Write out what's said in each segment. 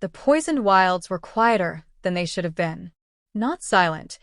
The poisoned wilds were quieter than they should have been. Not silent.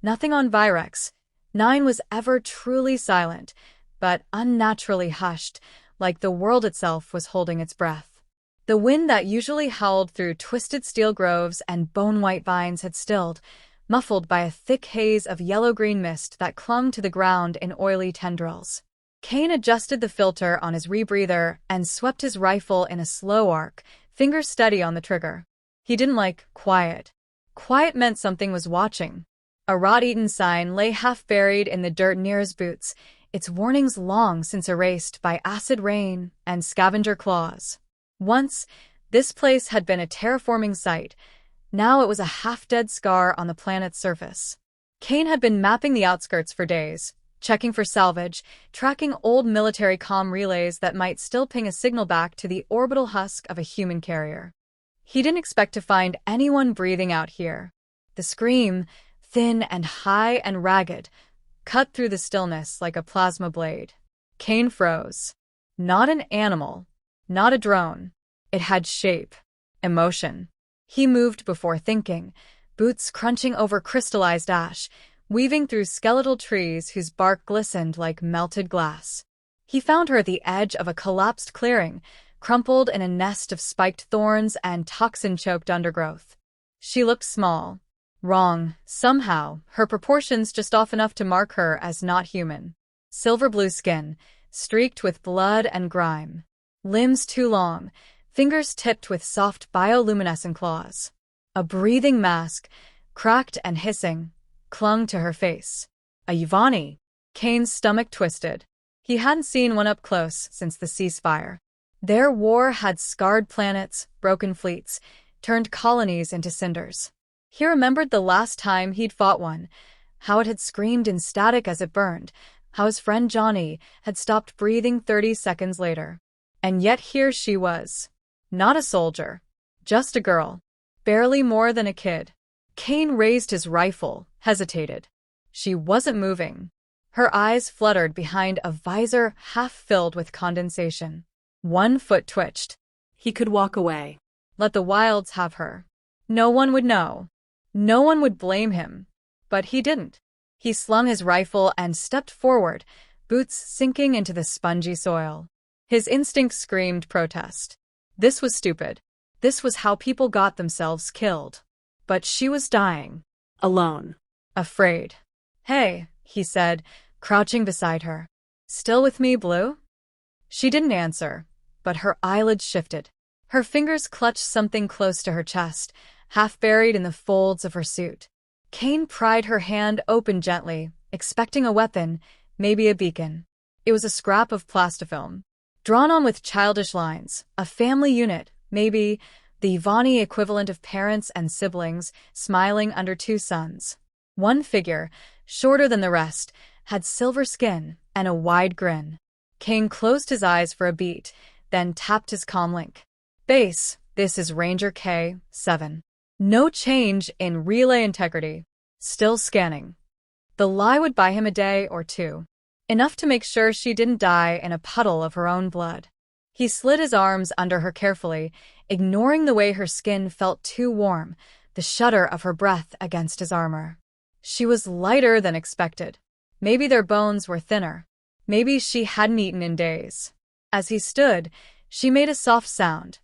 Nothing on Virex. 9 was ever truly silent, but unnaturally hushed, like the world itself was holding its breath. The wind that usually howled through twisted steel groves and bone-white vines had stilled, muffled by a thick haze of yellow-green mist that clung to the ground in oily tendrils. Kane adjusted the filter on his rebreather and swept his rifle in a slow arc, fingers steady on the trigger. He didn't like quiet. Quiet meant something was watching. A rot-eaten sign lay half-buried in the dirt near his boots, its warnings long since erased by acid rain and scavenger claws. Once, this place had been a terraforming site. Now it was a half-dead scar on the planet's surface. Kane had been mapping the outskirts for days, checking for salvage, tracking old military comm relays that might still ping a signal back to the orbital husk of a human carrier. He didn't expect to find anyone breathing out here. The scream, thin and high and ragged, cut through the stillness like a plasma blade. Kane froze. Not an animal, not a drone. It had shape, emotion. He moved before thinking, boots crunching over crystallized ash, weaving through skeletal trees whose bark glistened like melted glass. He found her at the edge of a collapsed clearing, crumpled in a nest of spiked thorns and toxin-choked undergrowth. She looked small. Wrong, somehow, her proportions just off enough to mark her as not human. Silver-blue skin, streaked with blood and grime. Limbs too long, fingers tipped with soft bioluminescent claws. A breathing mask, cracked and hissing, clung to her face. A Yvonne. Kane's stomach twisted. He hadn't seen one up close since the ceasefire. Their war had scarred planets, broken fleets, turned colonies into cinders. He remembered the last time he'd fought one, how it had screamed in static as it burned, how his friend Johnny had stopped breathing 30 seconds later. And yet here she was. Not a soldier. Just a girl. Barely more than a kid. Kane raised his rifle, hesitated. She wasn't moving. Her eyes fluttered behind a visor half filled with condensation. One foot twitched. He could walk away. Let the wilds have her. No one would know. No one would blame him. But he didn't. He slung his rifle and stepped forward, boots sinking into the spongy soil. His instinct screamed protest. This was stupid. This was how people got themselves killed. But she was dying. Alone. Afraid. Hey, he said, crouching beside her. Still with me, Blue? She didn't answer, but her eyelids shifted. Her fingers clutched something close to her chest, half buried in the folds of her suit. Kane pried her hand open gently, expecting a weapon, maybe a beacon. It was a scrap of plastifilm, drawn on with childish lines, a family unit, maybe the Yvonne equivalent of parents and siblings, smiling under 2 suns. One figure, shorter than the rest, had silver skin and a wide grin. Kane closed his eyes for a beat, then tapped his comlink. Base, this is Ranger K-7. No change in relay integrity. Still scanning. The lie would buy him a day or two. Enough to make sure she didn't die in a puddle of her own blood. He slid his arms under her carefully, ignoring the way her skin felt too warm, the shudder of her breath against his armor. She was lighter than expected. Maybe their bones were thinner. Maybe she hadn't eaten in days. As he stood, she made a soft sound.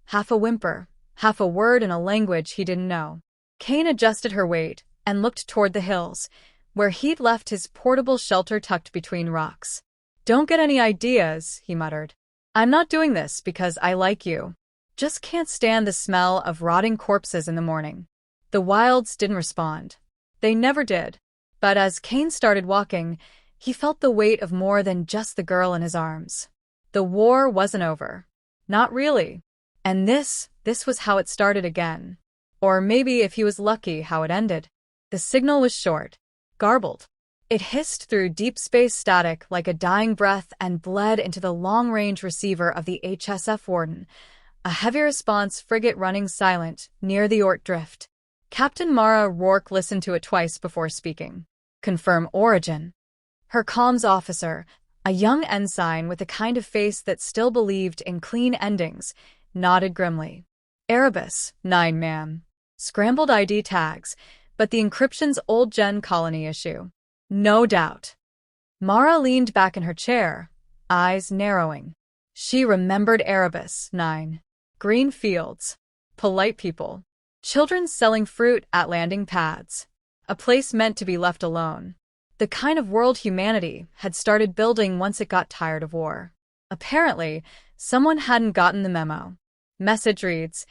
Half a whimper, half a word in a language he didn't know. Kane adjusted her weight and looked toward the hills, where he'd left his portable shelter tucked between rocks. Don't get any ideas, he muttered. I'm not doing this because I like you. Just can't stand the smell of rotting corpses in the morning. The wilds didn't respond. They never did. But as Kane started walking, he felt the weight of more than just the girl in his arms. The war wasn't over. Not really. And this was how it started again. Or maybe, if he was lucky, how it ended. The signal was short, garbled. It hissed through deep space static like a dying breath and bled into the long-range receiver of the HSF Warden, a heavy-response frigate running silent near the Oort Drift. Captain Mara Rourke listened to it twice before speaking. Confirm origin. Her comms officer, a young ensign with a kind of face that still believed in clean endings, nodded grimly. Erebus, 9 ma'am. Scrambled ID tags, but the encryption's old-gen colony issue. No doubt. Mara leaned back in her chair, eyes narrowing. She remembered Erebus, 9. Green fields. Polite people. Children selling fruit at landing pads. A place meant to be left alone. The kind of world humanity had started building once it got tired of war. Apparently, someone hadn't gotten the memo. Message reads,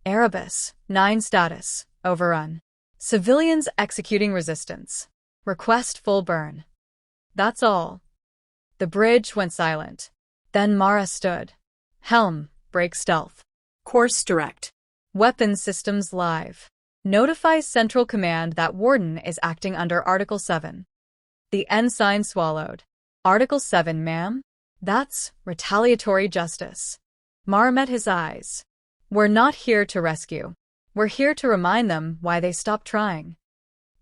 Erebus, 9 status, overrun. Civilians executing resistance. Request full burn. That's all. The bridge went silent. Then Mara stood. Helm, brake stealth. Course direct. Weapons systems live. Notify Central Command that Warden is acting under Article 7. The ensign swallowed. Article 7, ma'am? That's retaliatory justice. Mara met his eyes. We're not here to rescue. We're here to remind them why they stopped trying.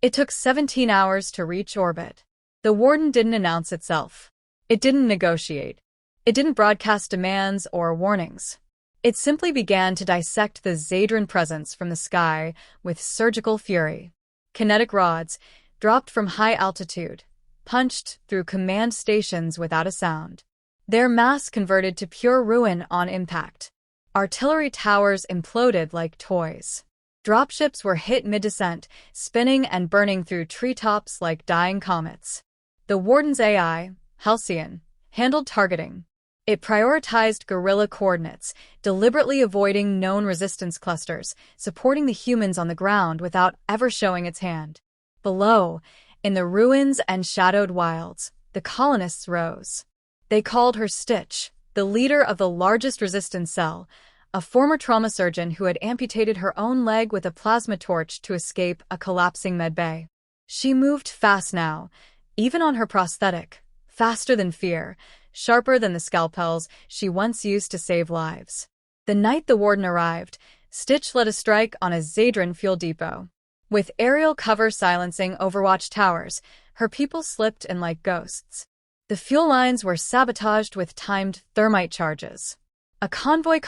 It took 17 hours to reach orbit. The Warden didn't announce itself. It didn't negotiate. It didn't broadcast demands or warnings. It simply began to dissect the Zadran presence from the sky with surgical fury. Kinetic rods, dropped from high altitude, punched through command stations without a sound. Their mass converted to pure ruin on impact. Artillery towers imploded like toys. Dropships were hit mid-descent, spinning and burning through treetops like dying comets. The Warden's AI, Halcyon, handled targeting. It prioritized guerrilla coordinates, deliberately avoiding known resistance clusters, supporting the humans on the ground without ever showing its hand. Below, in the ruins and shadowed wilds, the colonists rose. They called her Stitch, the leader of the largest resistance cell, a former trauma surgeon who had amputated her own leg with a plasma torch to escape a collapsing medbay. She moved fast now, even on her prosthetic, faster than fear, sharper than the scalpels she once used to save lives. The night the Warden arrived, Stitch led a strike on a Zadran fuel depot. With aerial cover silencing Overwatch towers, her people slipped in like ghosts. The fuel lines were sabotaged with timed thermite charges. A convoy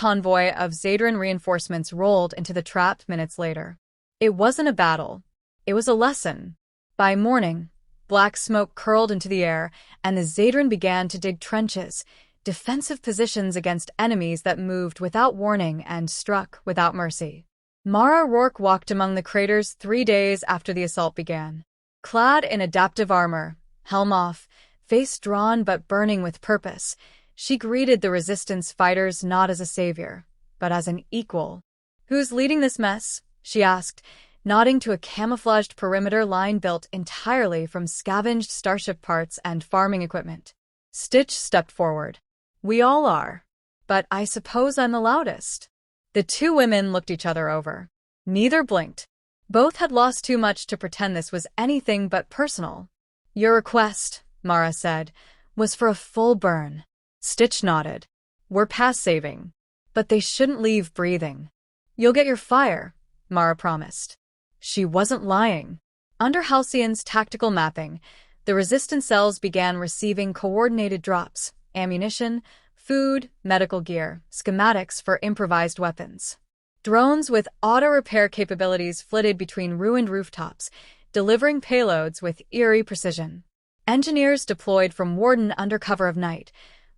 of Zadran reinforcements rolled into the trap minutes later. It wasn't a battle. It was a lesson. By morning, black smoke curled into the air, and the Zadran began to dig trenches, defensive positions against enemies that moved without warning and struck without mercy. Mara Rourke walked among the craters 3 days after the assault began. Clad in adaptive armor, helm off, face drawn but burning with purpose, she greeted the resistance fighters not as a savior, but as an equal. "Who's leading this mess?" she asked, nodding to a camouflaged perimeter line built entirely from scavenged starship parts and farming equipment. Stitch stepped forward. "We all are. But I suppose I'm the loudest." The two women looked each other over. Neither blinked. Both had lost too much to pretend this was anything but personal. "Your request," Mara said, "was for a full burn." Stitch nodded. "We're past saving. But they shouldn't leave breathing." "You'll get your fire," Mara promised. She wasn't lying. Under Halcyon's tactical mapping, the resistance cells began receiving coordinated drops, ammunition, food, medical gear, schematics for improvised weapons. Drones with auto-repair capabilities flitted between ruined rooftops, delivering payloads with eerie precision. Engineers deployed from Warden under cover of night,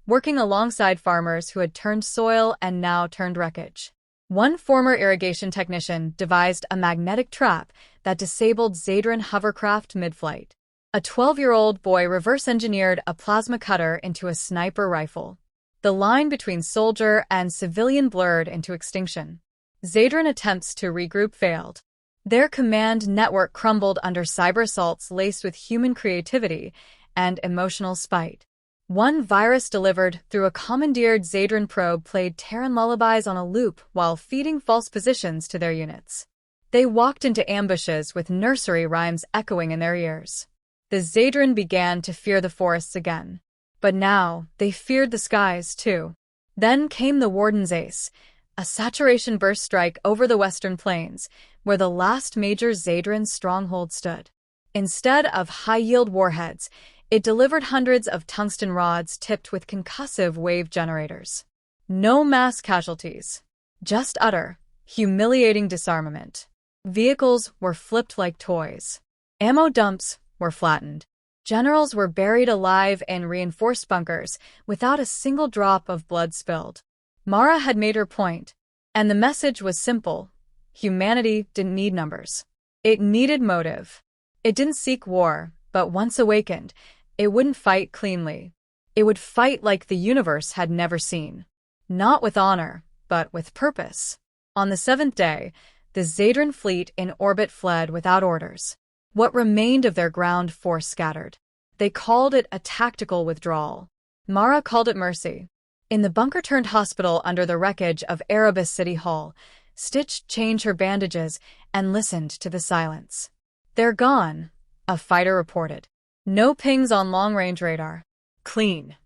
working alongside farmers who had turned soil and now turned wreckage. One former irrigation technician devised a magnetic trap that disabled Zadran hovercraft mid-flight. A 12-year-old boy reverse-engineered a plasma cutter into a sniper rifle. The line between soldier and civilian blurred into extinction. Zadran attempts to regroup failed. Their command network crumbled under cyber assaults laced with human creativity and emotional spite. One virus delivered through a commandeered Zadran probe played Terran lullabies on a loop while feeding false positions to their units. They walked into ambushes with nursery rhymes echoing in their ears. The Zadran began to fear the forests again. But now, they feared the skies, too. Then came the Warden's ace, a saturation burst strike over the western plains, where the last major Zadran stronghold stood. Instead of high-yield warheads, it delivered hundreds of tungsten rods tipped with concussive wave generators. No mass casualties. Just utter, Humiliating disarmament. Vehicles were flipped like toys. Ammo dumps were flattened. Generals were buried alive in reinforced bunkers without a single drop of blood spilled. Mara had made her point, and the message was simple. Humanity didn't need numbers. It needed motive. It didn't seek war, but once awakened, it wouldn't fight cleanly. It would fight like the universe had never seen. Not with honor, but with purpose. On the 7th day, the Zadran fleet in orbit fled without orders. What remained of their ground force scattered. They called it a tactical withdrawal. Mara called it mercy. In the bunker-turned hospital under the wreckage of Erebus City Hall, Stitch changed her bandages and listened to the silence. "They're gone," a fighter reported. "No pings on long-range radar. Clean."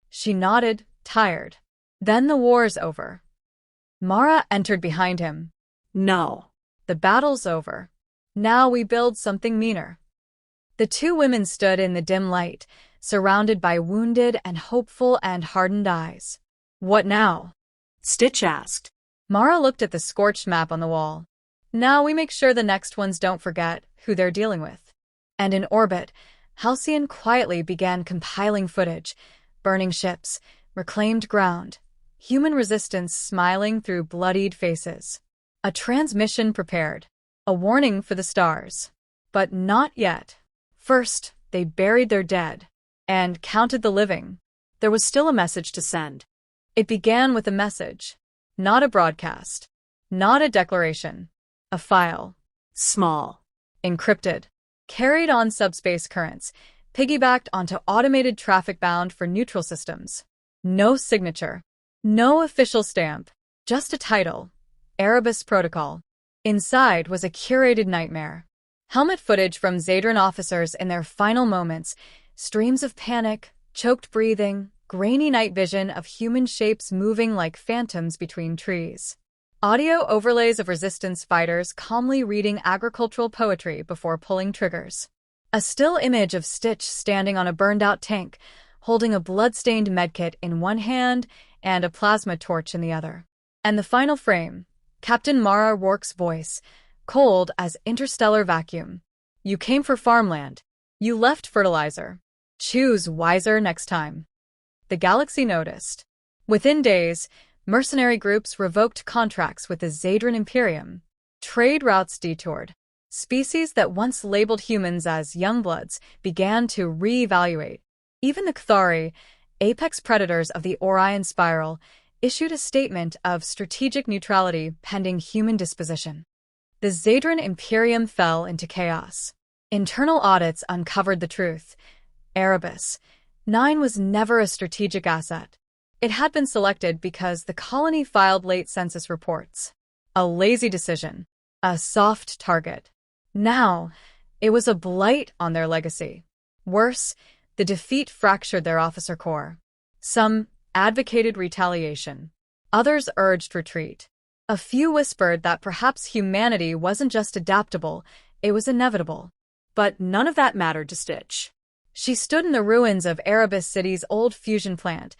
She nodded, tired. "Then the war's over." Mara entered behind him. "No. The battle's over. Now we build something meaner." The two women stood in the dim light, surrounded by wounded and hopeful and hardened eyes. "What now?" Stitch asked. Mara looked at the scorched map on the wall. "Now we make sure the next ones don't forget who they're dealing with." And in orbit, Halcyon quietly began compiling footage, burning ships, reclaimed ground, human resistance smiling through bloodied faces. A transmission prepared, a warning for the stars. But not yet. First, they buried their dead and counted the living. There was still a message to send. It began with a message. Not a broadcast. Not a declaration. A file. Small. Encrypted. Carried on subspace currents. Piggybacked onto automated traffic bound for neutral systems. No signature. No official stamp. Just a title. Erebus Protocol. Inside was a curated nightmare. Helmet footage from Zadran officers in their final moments. Streams of panic, choked breathing, grainy night vision of human shapes moving like phantoms between trees. Audio overlays of resistance fighters calmly reading agricultural poetry before pulling triggers. A still image of Stitch standing on a burned-out tank, holding a blood-stained medkit in one hand and a plasma torch in the other. And the final frame, Captain Mara Rourke's voice, cold as interstellar vacuum. "You came for farmland. You left fertilizer. Choose wiser next time." The galaxy noticed. Within days, mercenary groups revoked contracts with the Zadran Imperium. Trade routes detoured. Species that once labeled humans as youngbloods began to reevaluate. Even the Kthari, apex predators of the Orion Spiral, issued a statement of strategic neutrality pending human disposition. The Zadran Imperium fell into chaos. Internal audits uncovered the truth. Erebus 9 was never a strategic asset. It had been selected because the colony filed late census reports. A lazy decision. A soft target. Now, it was a blight on their legacy. Worse, the defeat fractured their officer corps. Some advocated retaliation. Others urged retreat. A few whispered that perhaps humanity wasn't just adaptable, it was inevitable. But none of that mattered to Stitch. She stood in the ruins of Erebus City's old fusion plant,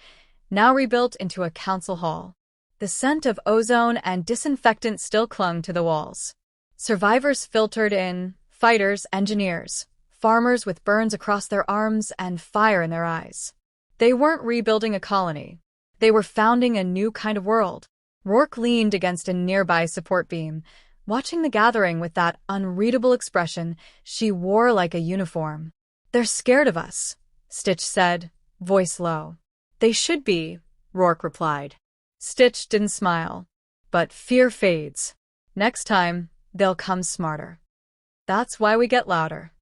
now rebuilt into a council hall. The scent of ozone and disinfectant still clung to the walls. Survivors filtered in, fighters, engineers, farmers with burns across their arms and fire in their eyes. They weren't rebuilding a colony. They were founding a new kind of world. Rourke leaned against a nearby support beam, watching the gathering with that unreadable expression she wore like a uniform. "They're scared of us," Stitch said, voice low. "They should be," Rourke replied. Stitch didn't smile. "But fear fades. Next time, they'll come smarter. That's why we get louder."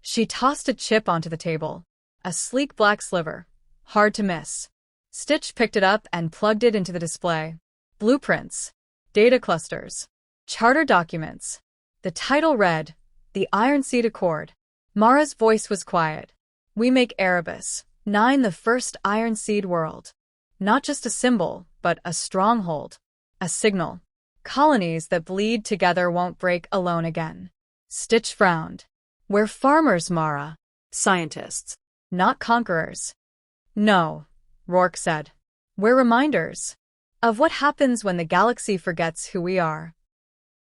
She tossed a chip onto the table, a sleek black sliver, hard to miss. Stitch picked it up and plugged it into the display. Blueprints, data clusters, charter documents. The title read, The Iron Seed Accord. Mara's voice was quiet. "We make Erebus 9 the first Iron Seed world. Not just a symbol, but a stronghold. A signal. Colonies that bleed together won't break alone again." Stitch frowned. "We're farmers, Mara. Scientists. Not conquerors." "No," Rourke said. "We're reminders. of what happens when the galaxy forgets who we are.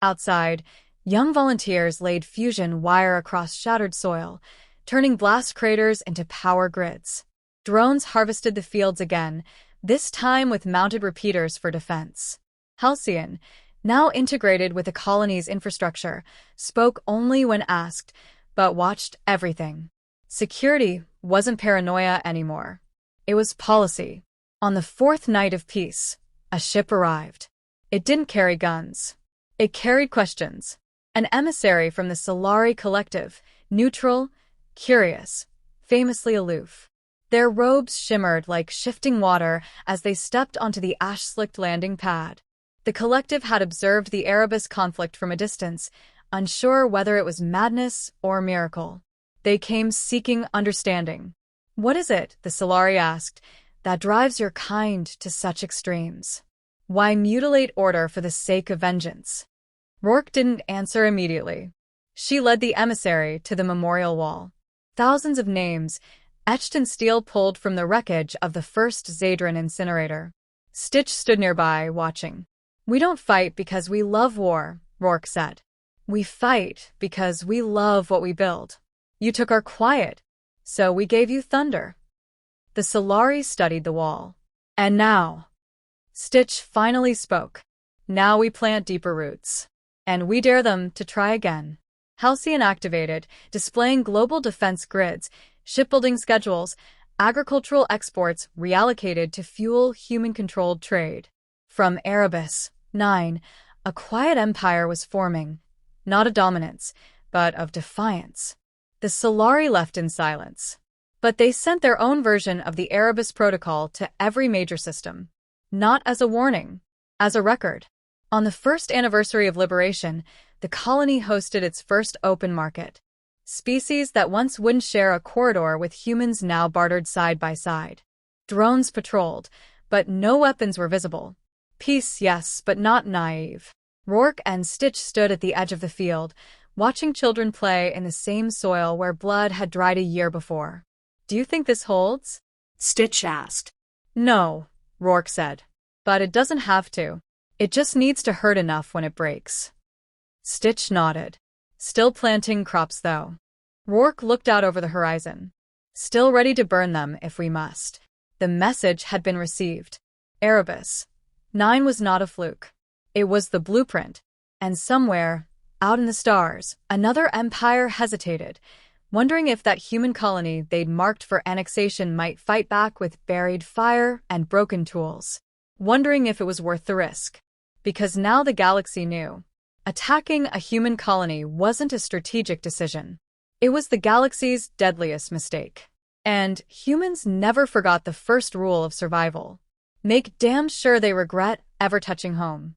Outside, young volunteers laid fusion wire across shattered soil, turning blast craters into power grids. Drones harvested the fields again, this time with mounted repeaters for defense. Halcyon, now integrated with the colony's infrastructure, spoke only when asked, but watched everything. Security wasn't paranoia anymore. It was policy. On the fourth night of peace, a ship arrived. It didn't carry guns. It carried questions. An emissary from the Solari Collective, neutral, curious, famously aloof. Their robes shimmered like shifting water as they stepped onto the ash-slicked landing pad. The Collective had observed the Erebus conflict from a distance, unsure whether it was madness or miracle. They came seeking understanding. "What is it," the Solari asked, "that drives your kind to such extremes? Why mutilate order for the sake of vengeance?" Rourke didn't answer immediately. She led the emissary to the memorial wall. Thousands of names, etched in steel pulled from the wreckage of the first Zadran incinerator. Stitch stood nearby, watching. "We don't fight because we love war," Rourke said. "We fight because we love what we build. You took our quiet, so we gave you thunder." The Solari studied the wall. "And now," Stitch finally spoke, "now we plant deeper roots. And we dare them to try again." Halcyon activated, displaying global defense grids, shipbuilding schedules, agricultural exports reallocated to fuel human-controlled trade. From Erebus 9, a quiet empire was forming, not of dominance, but of defiance. The Solari left in silence. But they sent their own version of the Erebus Protocol to every major system. Not as a warning, as a record. On the first anniversary of liberation, the colony hosted its first open market. Species that once wouldn't share a corridor with humans now bartered side by side. Drones patrolled, but no weapons were visible. Peace, yes, but not naive. Rourke and Stitch stood at the edge of the field, watching children play in the same soil where blood had dried a year before. "Do you think this holds?" Stitch asked. "No," Rourke said. "But it doesn't have to. It just needs to hurt enough when it breaks." Stitch nodded. "Still planting crops, though." Rourke looked out over the horizon. "Still ready to burn them if we must." The message had been received. Erebus 9 was not a fluke. It was the blueprint. And somewhere, out in the stars, another empire hesitated, wondering if that human colony they'd marked for annexation might fight back with buried fire and broken tools. Wondering if it was worth the risk. Because now the galaxy knew. Attacking a human colony wasn't a strategic decision. It was the galaxy's deadliest mistake. And humans never forgot the first rule of survival. Make damn sure they regret ever touching home.